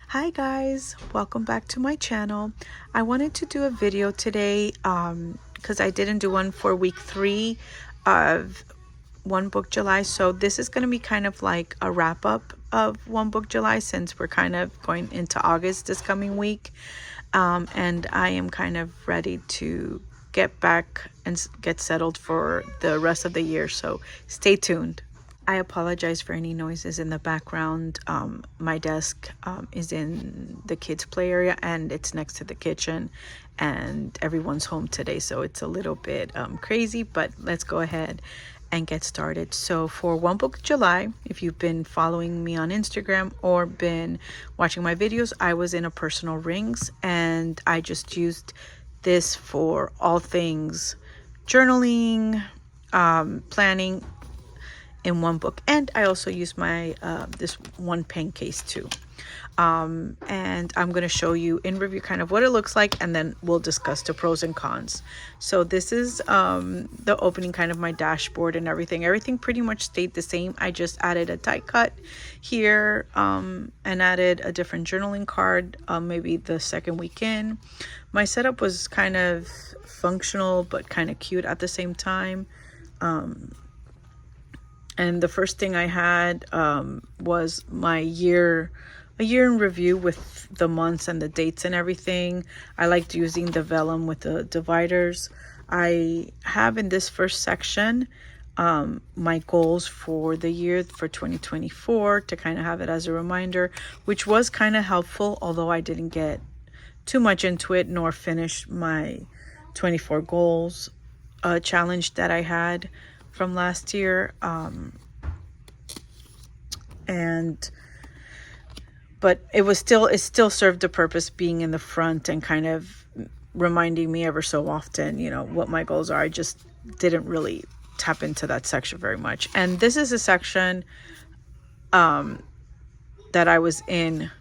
Hi guys, welcome back to my channel. I wanted to do a video today because I didn't do one for week 3 of One Book July. So this is going to be kind of like a wrap up of One Book July since we're kind of going into August this coming week. And I am kind of ready to get back and get settled for the rest of the year. So stay tuned. I apologize for any noises in the background. My desk is in the kids' play area and it's next to the kitchen, and everyone's home today, so it's a little bit crazy, but let's go ahead and get started. So for One Book July, if you've been following me on Instagram or been watching my videos, I was in a personal rings and I just used this for all things journaling, planning, in one book. And I also use my this one pen case too, and I'm going to show you in review kind of what it looks like, and then we'll discuss the pros and cons. So this is the opening, kind of my dashboard and everything pretty much stayed the same. I just added a die cut here and added a different journaling card maybe the second week in. My setup was kind of functional but kind of cute at the same time. And the first thing I had was a year in review with the months and the dates and everything. I liked using the vellum with the dividers. I have in this first section my goals for the year for 2024 to kind of have it as a reminder, which was kind of helpful, although I didn't get too much into it nor finish my 24 goals challenge that I had from last year. But it still served the purpose, being in the front and kind of reminding me ever so often, what my goals are. I just didn't really tap into that section very much. And this is a section that I was in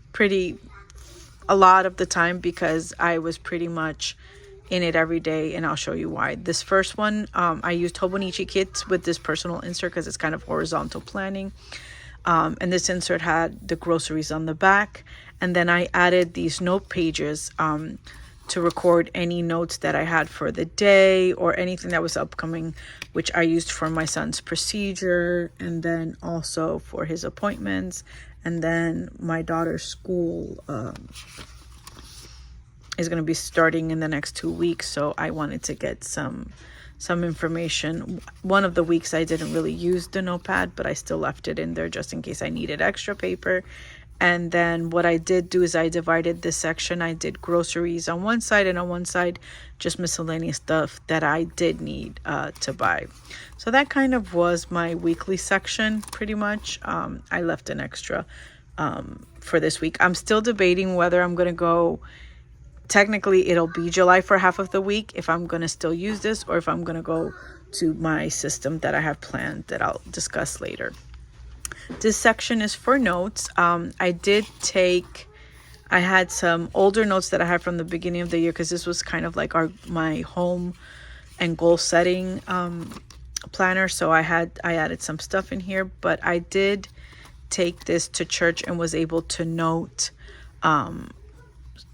a lot of the time because I was pretty much in it every day, and I'll show you why. This first one, I used Hobonichi kits with this personal insert because it's kind of horizontal planning. And this insert had the groceries on the back, and then I added these note pages to record any notes that I had for the day or anything that was upcoming, which I used for my son's procedure and then also for his appointments. And then my daughter's school is going to be starting in the next 2 weeks, so I wanted to get some information. One of the weeks I didn't really use the notepad, but I still left it in there just in case I needed extra paper. And then what I did do is I divided this section. I did groceries on one side, and on one side just miscellaneous stuff that I did need to buy. So that kind of was my weekly section pretty much. I left an extra for this week. I'm still debating whether I'm going to go. Technically, it'll be July for half of the week if I'm going to still use this, or if I'm going to go to my system that I have planned that I'll discuss later. This section is for notes. I had some older notes that I had from the beginning of the year because this was kind of like my home and goal setting planner. So I added some stuff in here, but I did take this to church and was able to note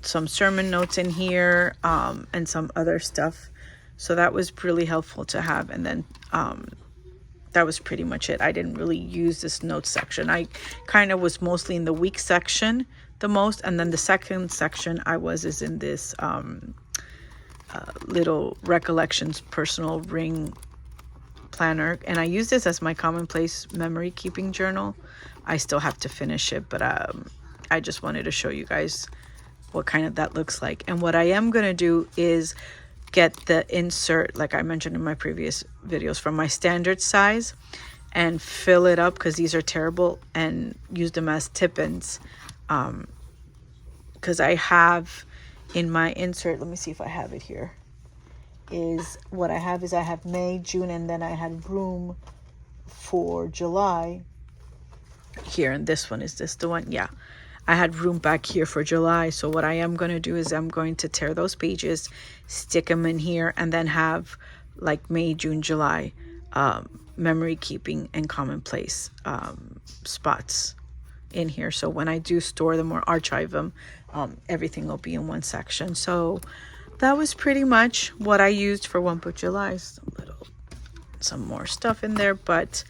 some sermon notes in here and some other stuff, so that was really helpful to have. And then that was pretty much it. I didn't really use this notes section. I kind of was mostly in the week section the most, and then the second section is in this little recollections personal ring planner, and I use this as my commonplace memory keeping journal. I still have to finish it, but I just wanted to show you guys what kind of that looks like. And what I am going to do is get the insert, like I mentioned in my previous videos, from my standard size and fill it up, because these are terrible, and use them as tip-ins. Because I have in my insert, let me see if I have it here, I have May, June, and then I had room for July here. And this one, is this the one? Yeah, I had room back here for July. So what I am going to do is I'm going to tear those pages, stick them in here, and then have like May, June, July memory keeping and commonplace spots in here. So when I do store them or archive them, everything will be in one section. So that was pretty much what I used for One Book July. Some more stuff in there, but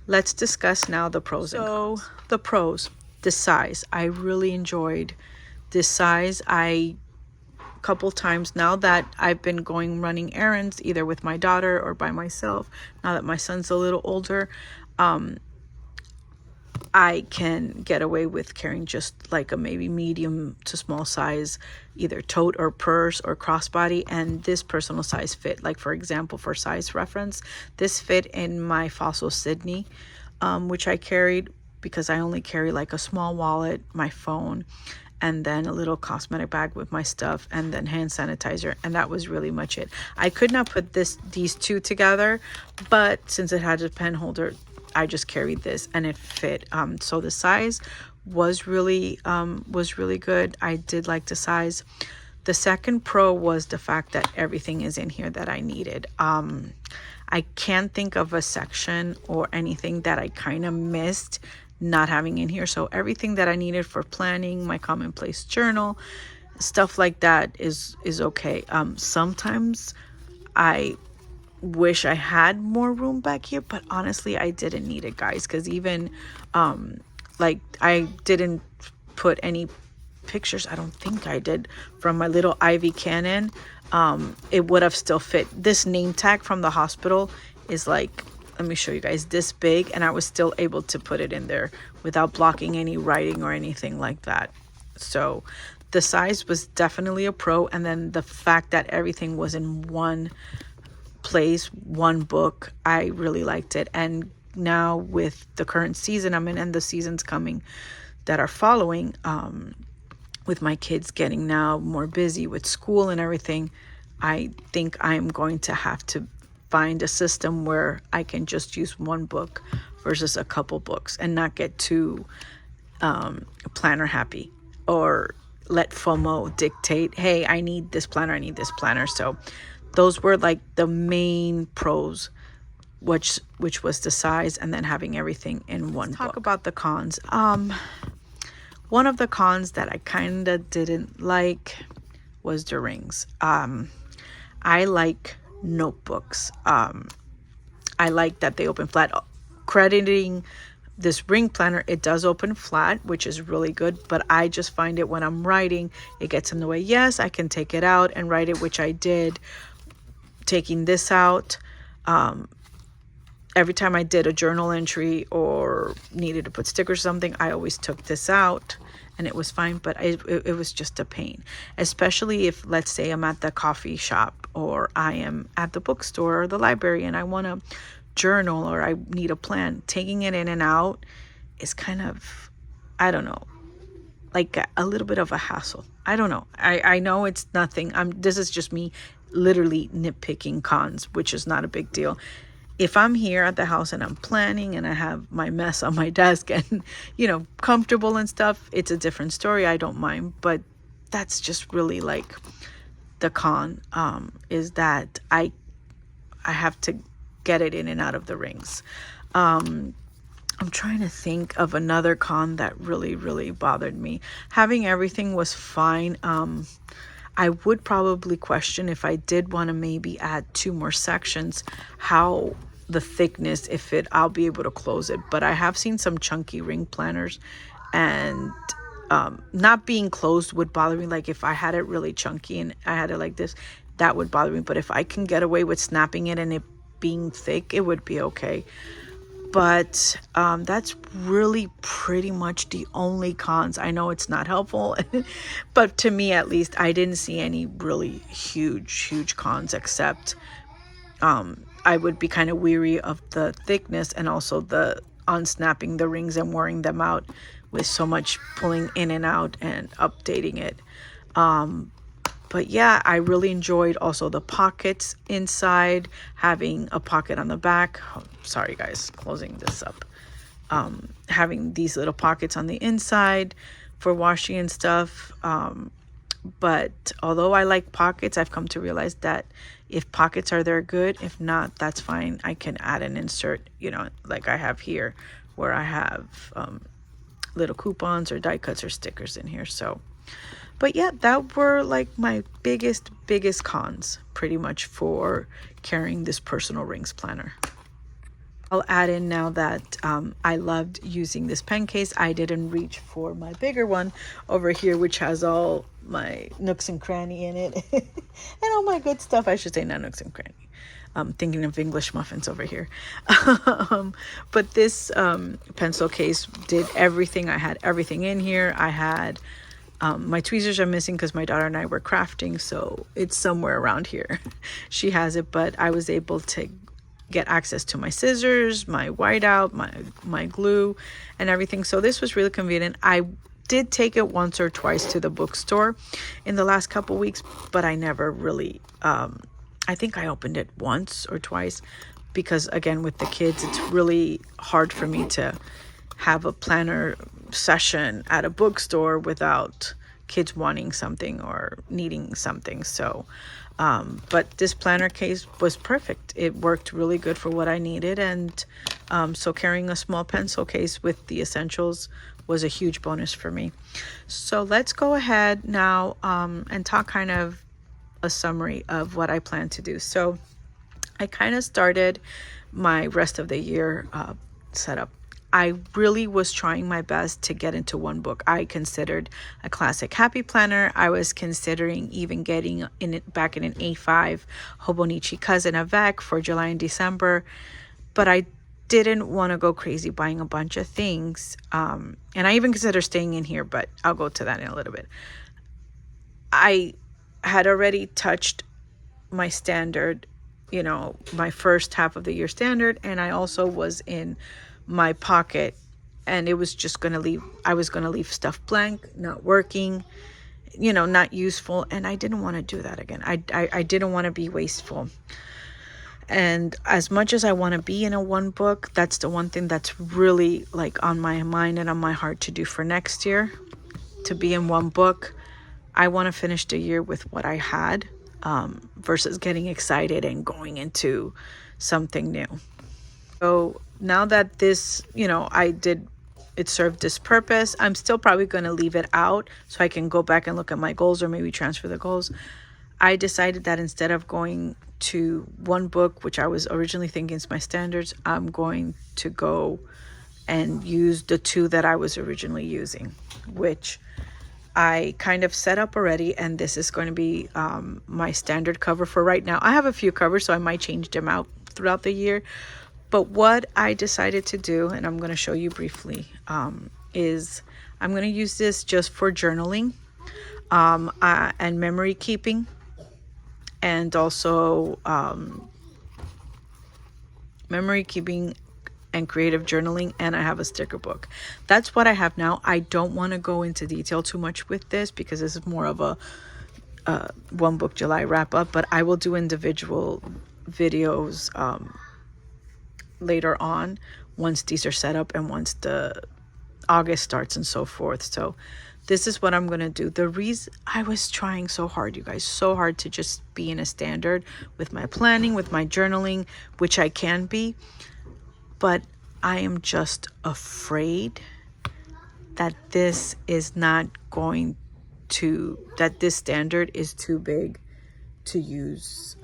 let's discuss now the pros and cons. So the pros, the size. I really enjoyed this size. Couple times now that I've been running errands either with my daughter or by myself, now that my son's a little older, I can get away with carrying just like a maybe medium to small size, either tote or purse or crossbody, and this personal size fit. Like for example, for size reference, this fit in my Fossil Sydney, which I carried because I only carry like a small wallet, my phone, and then a little cosmetic bag with my stuff, and then hand sanitizer, and that was really much it. I could not put these two together, but since it had a pen holder, I just carried this and it fit. So the size was really good. I did like the size. The second pro was the fact that everything is in here that I needed. I can't think of a section or anything that I kind of missed not having in here. So everything that I needed for planning, my commonplace journal, stuff like that is okay. Sometimes I wish I had more room back here, but honestly I didn't need it, guys, because even like I didn't put any pictures, I don't think I did, from my little Ivy Canon. It would have still fit. This name tag from the hospital is like, let me show you guys, this big, and I was still able to put it in there without blocking any writing or anything like that. So the size was definitely a pro, and then the fact that everything was in one place, one book, I really liked it. And now with the current season I'm in and the seasons coming that are following, with my kids getting now more busy with school and everything, I think I'm going to have to find a system where I can just use one book versus a couple books and not get too planner happy or let FOMO dictate, hey, I need this planner, I need this planner. So those were like the main pros, which was the size and then having everything in one book. Talk about the cons. One of the cons that I kind of didn't like was the rings. I like notebooks. I like that they open flat. Crediting this ring planner, it does open flat, which is really good, but I just find it when I'm writing, it gets in the way. Yes, I can take it out and write it, which I did. Taking this out, every time I did a journal entry or needed to put stickers or something, I always took this out and it was fine, but it was just a pain, especially if, let's say, I'm at the coffee shop or I am at the bookstore or the library and I want to journal or I need a plan. Taking it in and out is kind of, I don't know, like a little bit of a hassle. I don't know. I know it's nothing. This is just me literally nitpicking cons, which is not a big deal. If I'm here at the house and I'm planning and I have my mess on my desk and, you know, comfortable and stuff, it's a different story. I don't mind. But that's just really like the con, is that I have to get it in and out of the rings. I'm trying to think of another con that really, really bothered me. Having everything was fine. I would probably question, if I did want to maybe add 2 more sections, how the thickness, I'll be able to close it. But I have seen some chunky ring planners, and not being closed would bother me. Like if I had it really chunky and I had it like this, that would bother me. But if I can get away with snapping it and it being thick, it would be okay. But that's really pretty much the only cons. I know it's not helpful, but to me at least, I didn't see any really huge cons, except I would be kind of weary of the thickness and also the unsnapping the rings and wearing them out with so much pulling in and out and updating it. But yeah, I really enjoyed also the pockets inside, having a pocket on the back. Oh, sorry guys, closing this up. Having these little pockets on the inside for washing and stuff. But although I like pockets, I've come to realize that if pockets are there, good. If not, that's fine. I can add an insert, you know, like I have here, where I have little coupons or die cuts or stickers in here. So, but yeah, that were like my biggest cons pretty much for carrying this personal rings planner. I'll add in now that I loved using this pen case. I didn't reach for my bigger one over here, which has all my nooks and cranny in it and all my good stuff. I should say not nooks and cranny. I'm thinking of English muffins over here. But this pencil case did everything. I had everything in here. I had my tweezers are missing because my daughter and I were crafting, so it's somewhere around here. She has it, but I was able to get access to my scissors, my whiteout, my glue, and everything. So this was really convenient. I did take it once or twice to the bookstore in the last couple weeks, but I never really, I think I opened it once or twice because, again, with the kids, it's really hard for me to have a planner session at a bookstore without kids wanting something or needing something. So but this planner case was perfect. It worked really good for what I needed, and so carrying a small pencil case with the essentials was a huge bonus for me. So let's go ahead now and talk kind of a summary of what I plan to do. So I kind of started my rest of the year setup. I really was trying my best to get into one book. I considered a classic happy planner. I was considering even getting in it back in an A5 Hobonichi Cousin avec for July and December, but I didn't want to go crazy buying a bunch of things. And I even considered staying in here, but I'll go to that in a little bit. I had already touched my standard, you know, my first half of the year standard, and I also was in my pocket, and it was just going to leave, I was going to leave stuff blank, not working, you know, not useful, and I didn't want to do that again. I didn't want to be wasteful. And as much as I want to be in a one book, that's the one thing that's really like on my mind and on my heart to do for next year, to be in one book. I want to finish the year with what I had versus getting excited and going into something new. So now that this, you know, it served this purpose, I'm still probably going to leave it out so I can go back and look at my goals or maybe transfer the goals. I decided that instead of going to one book, which I was originally thinking is my standards, I'm going to go and use the two that I was originally using, which I kind of set up already, and this is going to be my standard cover for right now. I have a few covers, so I might change them out throughout the year. But what I decided to do, and I'm going to show you briefly, is I'm going to use this just for journaling and memory keeping, and also memory keeping and creative journaling, and I have a sticker book. That's what I have now. I don't want to go into detail too much with this because this is more of a one book July wrap up, but I will do individual videos later on once these are set up and once the August starts and so forth. So this is what I'm going to do. The reason I was trying so hard, you guys, so hard to just be in a standard with my planning, with my journaling, which I can be, but I am just afraid that this is not going to, that this standard is too big to use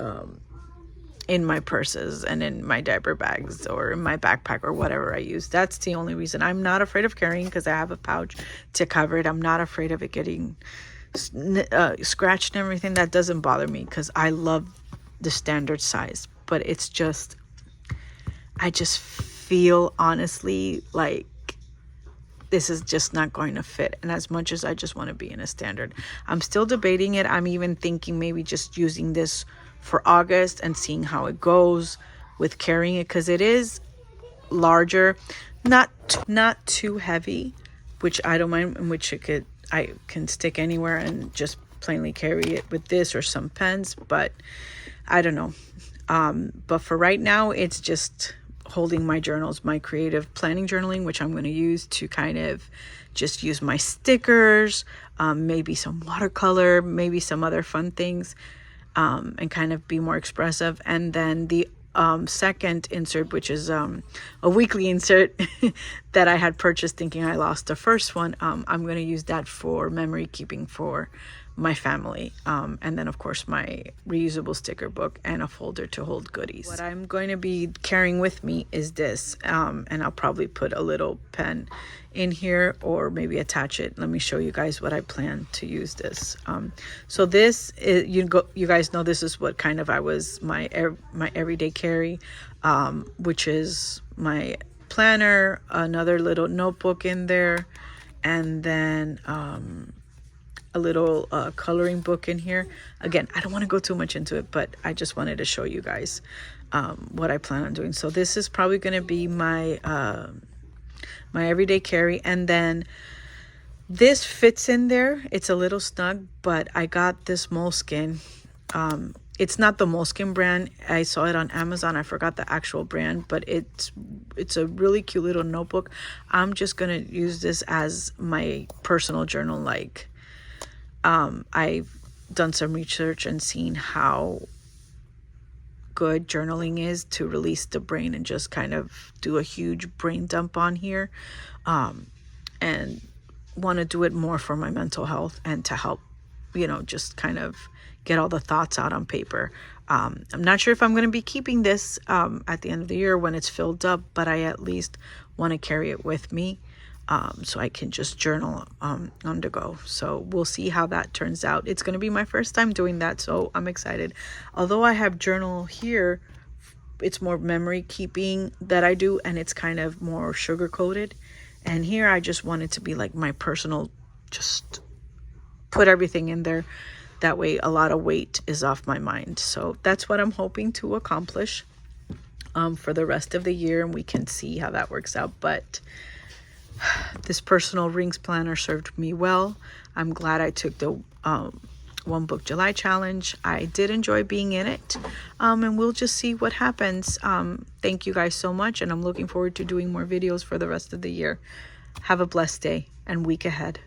in my purses and in my diaper bags or in my backpack or whatever I use. That's the only reason. I'm not afraid of carrying because I have a pouch to cover it. I'm not afraid of it getting scratched and everything. That doesn't bother me because I love the standard size. But it's just, I just feel honestly like this is just not going to fit. And as much as I just want to be in a standard, I'm still debating it. I'm even thinking maybe just using this for August and seeing how it goes with carrying it, because it is larger, not too heavy, which I don't mind, in which I can stick anywhere and just plainly carry it with this or some pens, but I don't know. But for right now, it's just holding my journals, my creative planning journaling, which I'm going to use to kind of just use my stickers, maybe some watercolor, maybe some other fun things, and kind of be more expressive. And then the second insert, which is a weekly insert that I had purchased thinking I lost the first one. I'm going to use that for memory keeping for my family, and then of course my reusable sticker book and a folder to hold goodies. What I'm going to be carrying with me is this, and I'll probably put a little pen in here or maybe attach it. Let me show you guys what I plan to use this. So this is, you guys know this is what kind of my everyday carry, which is my planner, another little notebook in there, and then a little coloring book in here. Again, I don't want to go too much into it, but I just wanted to show you guys what I plan on doing. So this is probably going to be my my everyday carry, and then this fits in there. It's a little snug, but I got this moleskin. It's not the Moleskin brand. I saw it on Amazon. I forgot the actual brand, but it's a really cute little notebook. I'm just gonna use this as my personal journal. Like, I've done some research and seen how good journaling is to release the brain and just kind of do a huge brain dump on here, and want to do it more for my mental health and to help, just kind of get all the thoughts out on paper. I'm not sure if I'm going to be keeping this at the end of the year when it's filled up, but I at least want to carry it with me, so I can just journal on the go. So we'll see how that turns out. It's going to be my first time doing that, so I'm excited. Although I have journal here, it's more memory keeping that I do, and it's kind of more sugar coated. And here I just want it to be like my personal, just put everything in there. That way a lot of weight is off my mind. So that's what I'm hoping to accomplish for the rest of the year, and we can see how that works out. But this personal rings planner served me well. I'm glad I took the One Book July challenge. I did enjoy being in it, and we'll just see what happens. Thank you guys so much, and I'm looking forward to doing more videos for the rest of the year. Have a blessed day and week ahead.